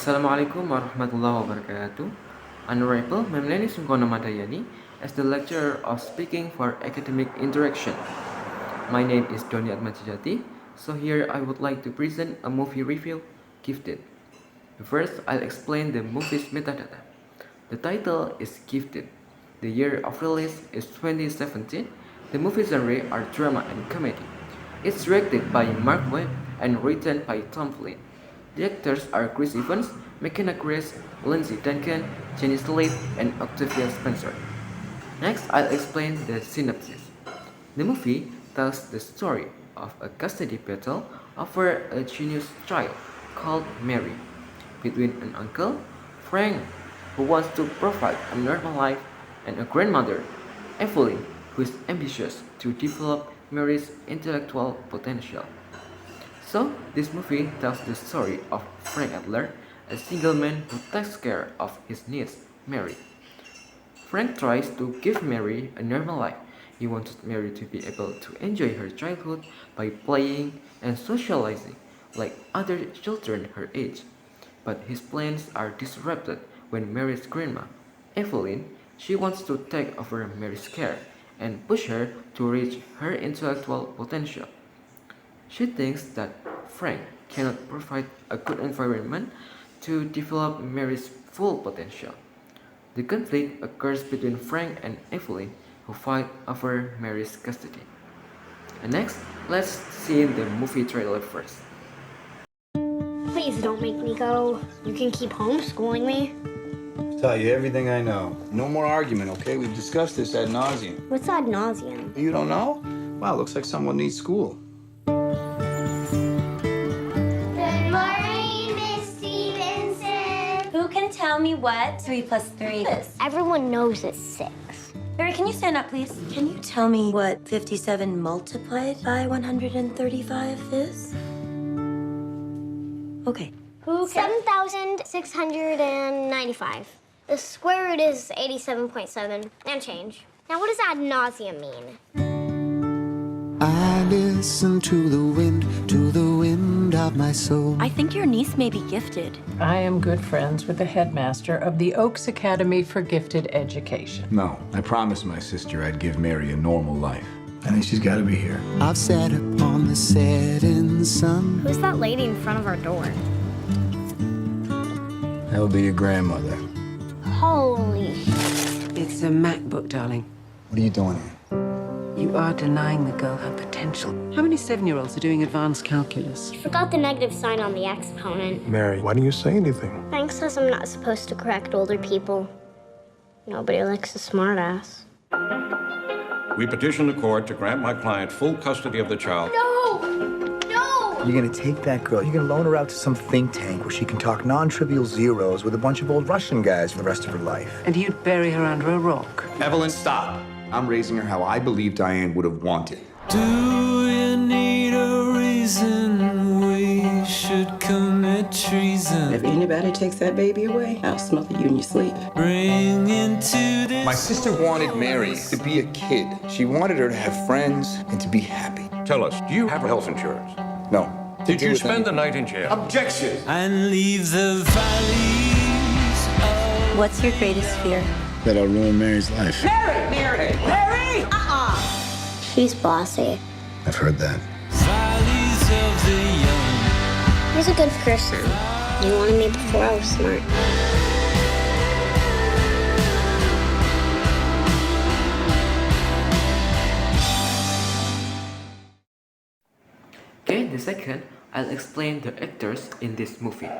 Assalamualaikum warahmatullahi wabarakatuh. Honorable, my name is Sungkono Madayani as the lecturer of speaking for academic interaction. My name is Doni Atmajijati, so here I would like to present a movie review, Gifted. First, I'll explain the movie's metadata. The title is Gifted. The year of release is 2017. The movie genre are drama and comedy. It's directed by Mark Webb and written by Tom Flynn. The actors are Chris Evans, McKenna Grace, Lindsay Duncan, Jenny Slate, and Octavia Spencer. Next, I'll explain the synopsis. The movie tells the story of a custody battle over a genius child called Mary between an uncle, Frank, who wants to provide a normal life, and a grandmother, Evelyn, who is ambitious to develop Mary's intellectual potential. So, this movie tells the story of Frank Adler, a single man who takes care of his niece, Mary. Frank tries to give Mary a normal life. He wanted Mary to be able to enjoy her childhood by playing and socializing like other children her age. But his plans are disrupted when Mary's grandma, Evelyn, she wants to take over Mary's care and push her to reach her intellectual potential. She thinks that Frank cannot provide a good environment to develop Mary's full potential. The conflict occurs between Frank and Evelyn, who fight over Mary's custody. And next, let's see the movie trailer first. Please don't make me go. You can keep homeschooling me. Tell you everything I know. No more argument, okay? We've discussed this ad nauseum. What's ad nauseum? You don't know? Wow, looks like someone needs school. Good morning, Miss Stevenson. Who can tell me what 3 plus 3 is? Everyone knows it's 6. Barry, can you stand up, please? Can you tell me what 57 multiplied by 135 is? Okay. Who 7,695. The square root is 87.7 and change. Now, what does ad nauseum mean? I listen to the wind of my soul. I think your niece may be gifted. I am good friends with the headmaster of the Oaks Academy for Gifted Education. No, I promised my sister I'd give Mary a normal life. I think she's got to be here. I've sat upon the setting sun. Who's that lady in front of our door? That would be your grandmother. Holy It's a MacBook, darling. What are you doing here? You are denying the girl her potential. How many 7-year-olds are doing advanced calculus? Forgot the negative sign on the exponent. Mary, why didn't you say anything? Frank says I'm not supposed to correct older people. Nobody likes a smartass. We petition the court to grant my client full custody of the child. No! You're gonna take that girl, you're gonna loan her out to some think tank where she can talk non-trivial zeros with a bunch of old Russian guys for the rest of her life. And you'd bury her under a rock. Evelyn, stop. I'm raising her how I believe Diane would have wanted. Do you need a reason we should commit treason? If anybody takes that baby away, I'll smother you in your sleep. Bring into this. My sister wanted Mary to be a kid. She wanted her to have friends and to be happy. Tell us, do you have health insurance? No. Did you spend the night in jail? Objection! And leave the valleys of. What's your greatest fear? That I'll ruin Mary's life. She's bossy. I've heard that. Valleys of the young. He's a good person. He wanted me before I was smart. Okay, the second, I'll explain the actors in this movie.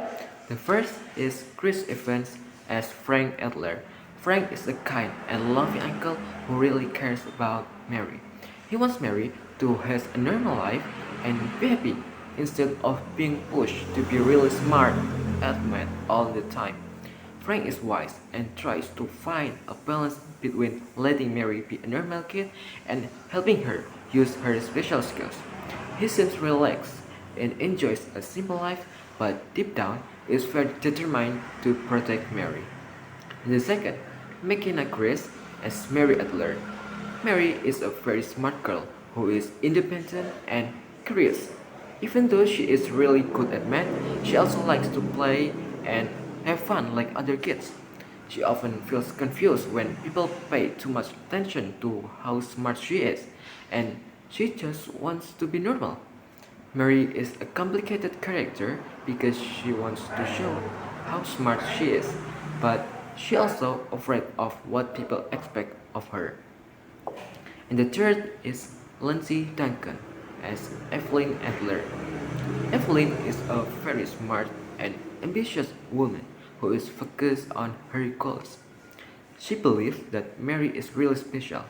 The first is Chris Evans as Frank Adler. Frank is a kind and loving uncle who really cares about Mary. He wants Mary to have a normal life and be happy instead of being pushed to be really smart at math all the time. Frank is wise and tries to find a balance between letting Mary be a normal kid and helping her use her special skills. He seems relaxed and enjoys a simple life, but deep down is very determined to protect Mary. The second, McKenna Grace as Mary Adler. Mary is a very smart girl who is independent and curious. Even though she is really good at math, she also likes to play and have fun like other kids. She often feels confused when people pay too much attention to how smart she is, and she just wants to be normal. Mary is a complicated character because she wants to show how smart she is, but she also afraid of what people expect of her. And the third is Lindsay Duncan as Evelyn Adler. Evelyn is a very smart and ambitious woman who is focused on her goals. She believes that Mary is really special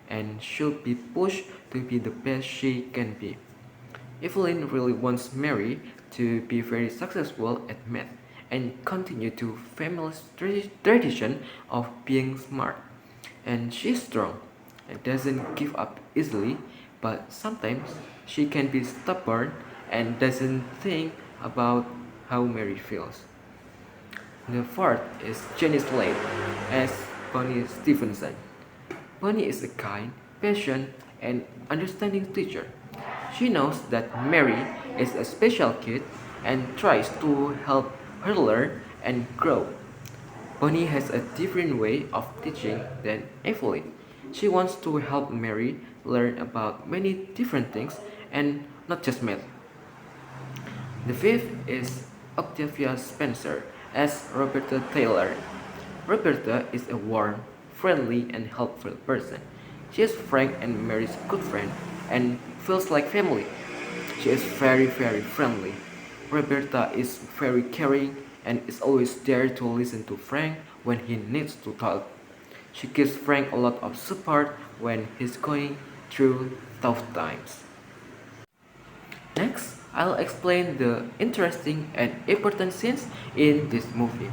and should be pushed to be the best she can be. Evelyn really wants Mary to be very successful at math and continue to family's tradition of being smart. And she's strong and doesn't give up easily, but sometimes she can be stubborn and doesn't think about how Mary feels. The fourth is Jenny Slate as Bonnie Stevenson. Bonnie is a kind, patient, and understanding teacher. She knows that Mary is a special kid and tries to help her learn and grow. Bonnie has a different way of teaching than Evelyn. She wants to help Mary learn about many different things and not just math. The fifth is Octavia Spencer as Roberta Taylor. Roberta is a warm, friendly, and helpful person. She is Frank and Mary's good friend and feels like family. She is very, very friendly. Roberta is very caring and is always there to listen to Frank when he needs to talk. She gives Frank a lot of support when he's going through tough times. Next, I'll explain the interesting and important scenes in this movie.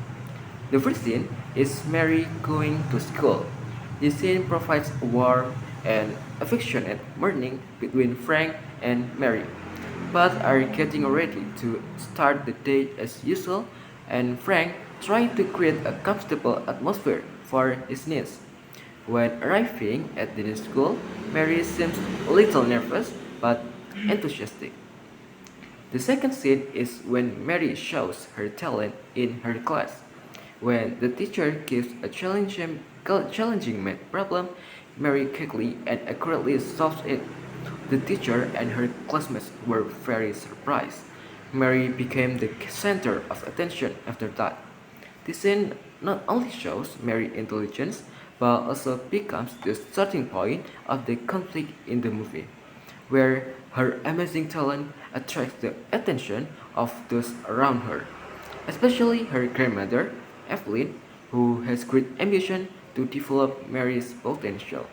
The first scene is Mary going to school. This scene provides a warm and affectionate morning between Frank and Mary. Both are getting ready to start the day as usual, and Frank trying to create a comfortable atmosphere for his niece. When arriving at the new school, Mary seems a little nervous but enthusiastic. The second scene is when Mary shows her talent in her class. When the teacher gives a challenging math problem, Mary quickly and accurately solves it. The teacher and her classmates were very surprised. Mary became the center of attention after that. This scene not only shows Mary's intelligence, but also becomes the starting point of the conflict in the movie, where her amazing talent attracts the attention of those around her, especially her grandmother, Evelyn, who has great ambition to develop Mary's potential.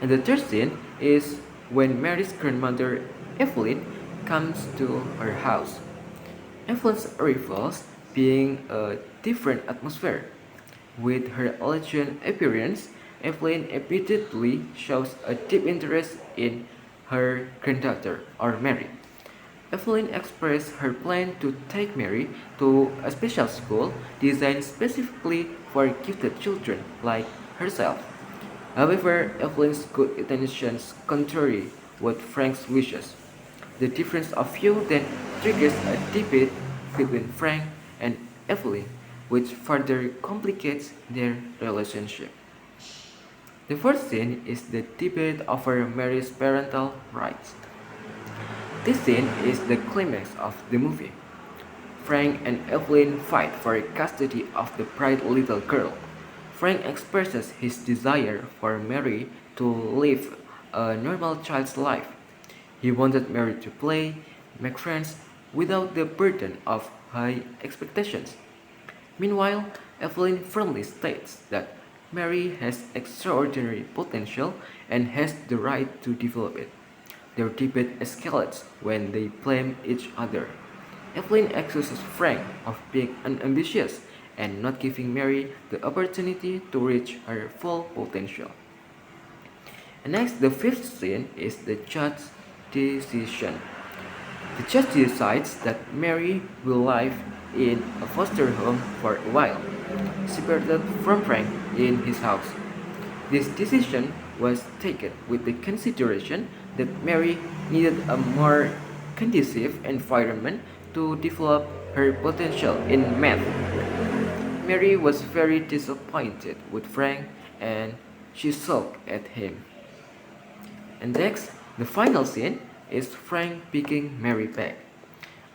And the third scene is when Mary's grandmother, Evelyn, comes to her house. Evelyn's arrivals being a different atmosphere. With her elegant appearance, Evelyn immediately shows a deep interest in her granddaughter, or Mary. Evelyn expressed her plan to take Mary to a special school designed specifically for gifted children like herself. However, Evelyn's good intentions contrary with Frank's wishes. The difference of view then triggers a debate between Frank and Evelyn, which further complicates their relationship. The fourth scene is the debate over Mary's parental rights. This scene is the climax of the movie. Frank and Evelyn fight for custody of the bright little girl. Frank expresses his desire for Mary to live a normal child's life. He wanted Mary to play, make friends, without the burden of high expectations. Meanwhile, Evelyn firmly states that Mary has extraordinary potential and has the right to develop it. Their debate escalates when they blame each other. Evelyn accuses Frank of being unambitious and not giving Mary the opportunity to reach her full potential. And next, the fifth scene is the judge's decision. The judge decides that Mary will live in a foster home for a while, separated from Frank in his house. This decision was taken with the consideration that Mary needed a more conducive environment to develop her potential in math. Mary was very disappointed with Frank and she sulked at him. And next, the final scene is Frank picking Mary back.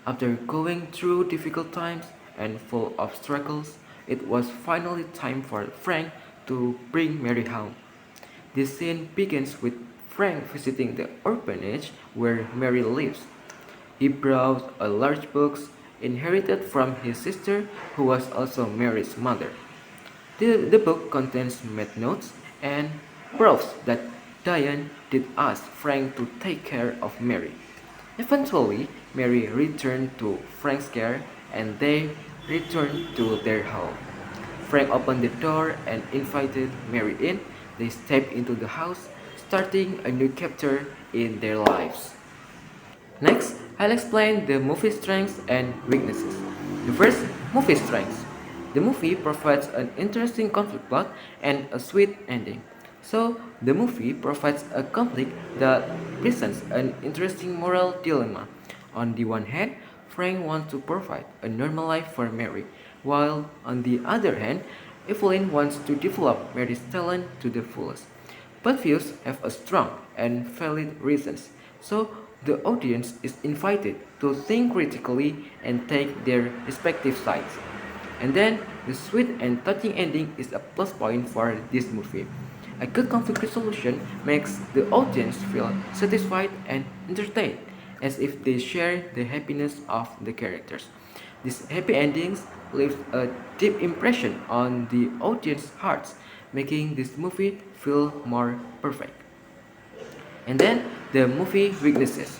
After going through difficult times and full of struggles, it was finally time for Frank to bring Mary home. This scene begins with Frank visiting the orphanage where Mary lives. He brought a large book inherited from his sister, who was also Mary's mother. The book contains math notes and proofs that Diane did ask Frank to take care of Mary. Eventually, Mary returned to Frank's care and they returned to their home. Frank opened the door and invited Mary in. They stepped into the house, starting a new chapter in their lives. Next, I'll explain the movie's strengths and weaknesses. The first, movie strengths. The movie provides an interesting conflict plot and a sweet ending. So, the movie provides a conflict that presents an interesting moral dilemma. On the one hand, Frank wants to provide a normal life for Mary, while on the other hand, Evelyn wants to develop Mary's talent to the fullest. Both views have a strong and valid reasons, so the audience is invited to think critically and take their respective sides. And then, the sweet and touching ending is a plus point for this movie. A good conflict resolution makes the audience feel satisfied and entertained, as if they share the happiness of the characters. These happy endings leave a deep impression on the audience's hearts, making this movie feel more perfect. And then, the movie weaknesses.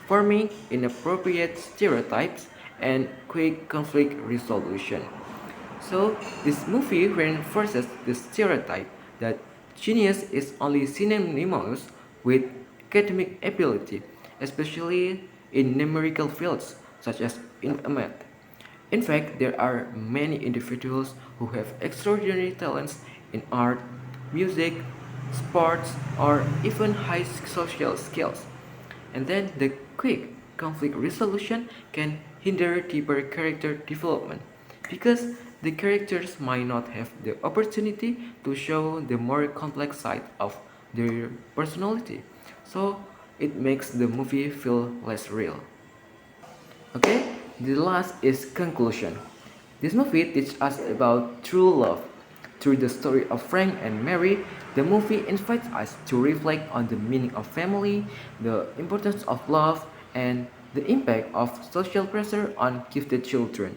Forming inappropriate stereotypes and quick conflict resolution. So, this movie reinforces the stereotype that genius is only synonymous with academic ability, especially in numerical fields such as in math. In fact, there are many individuals who have extraordinary talents in art, music, sports, or even high social skills. And then the quick conflict resolution can hinder deeper character development because the characters might not have the opportunity to show the more complex side of their personality. So it makes the movie feel less real. Okay, the last is conclusion. This movie teaches us about true love. Through the story of Frank and Mary, the movie invites us to reflect on the meaning of family, the importance of love, and the impact of social pressure on gifted children.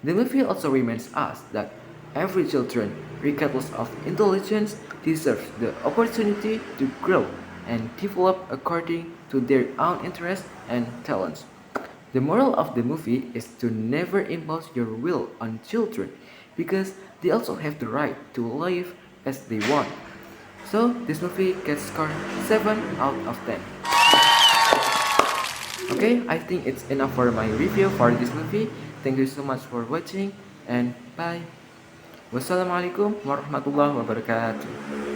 The movie also reminds us that every children, regardless of intelligence, deserves the opportunity to grow and develop according to their own interests and talents. The moral of the movie is to never impose your will on children because they also have the right to live as they want. So this movie gets scored 7 out of 10. Okay, I think it's enough for my review for this movie. Thank you so much for watching and bye. Wassalamualaikum warahmatullahi wabarakatuh.